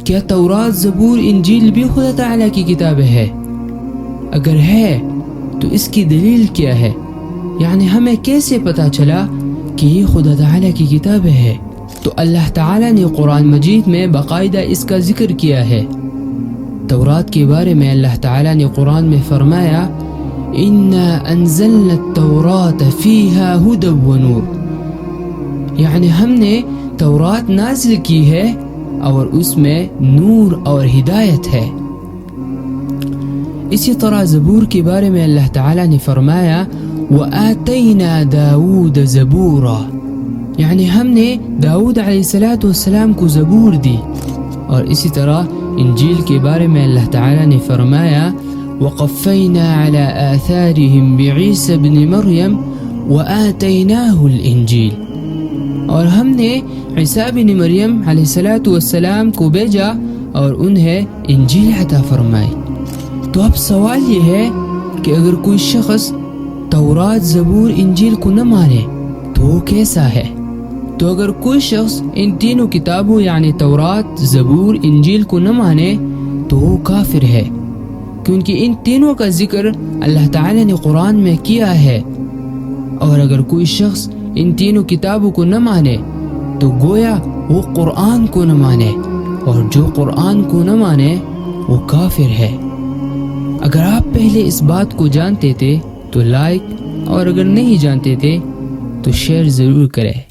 کیا تورات، زبور، انجیل بھی خدا تعالیٰ کی کتابیں ہے؟ اگر ہے تو اس کی دلیل کیا ہے؟ یعنی ہمیں کیسے پتہ چلا کہ یہ خدا تعالیٰ کی کتابیں ہے؟ تو اللہ تعالیٰ نے قرآن مجید میں باقاعدہ اس کا ذکر کیا ہے۔ تورات کے بارے میں اللہ تعالیٰ نے قرآن میں فرمایا اِنَّا أَنزَلْنَا التَّوْرَاةَ فِيهَا هُدًى وَنُورٌ، یعنی ہم نے تورات نازل کی ہے اور اس میں نور اور ہدایت ہے۔ اسی طرح زبور کے بارے میں اللہ تعالیٰ نے فرمایا وَآتَيْنَا دَاوُودَ زَبُورًا، یعنی ہم نے داؤد علیہ السلام کو زبور دی۔ اور اسی طرح انجیل کے بارے میں اللہ تعالیٰ نے فرمایا وَقَفَّيْنَا عَلَىٰ آثَارِهِمْ بِعِيسَى ابْنِ مَرْيَمَ وَآتَيْنَاهُ الْإِنجِيلَ، اور ہم نے عیسیٰ بن مریم علیہ السلام کو بھیجا اور انہیں انجیل عطا فرمائی۔ تو اب سوال یہ ہے کہ اگر کوئی شخص تورات، زبور، انجیل کو نہ مانے تو وہ کیسا ہے؟ تو اگر کوئی شخص ان تینوں کتابوں یعنی تورات، زبور، انجیل کو نہ مانے تو وہ کافر ہے، کیونکہ ان تینوں کا ذکر اللہ تعالی نے قرآن میں کیا ہے۔ اور اگر کوئی شخص ان تینوں کتابوں کو نہ مانے تو گویا وہ قرآن کو نہ مانے، اور جو قرآن کو نہ مانے وہ کافر ہے۔ اگر آپ پہلے اس بات کو جانتے تھے تو لائک، اور اگر نہیں جانتے تھے تو شیئر ضرور کریں۔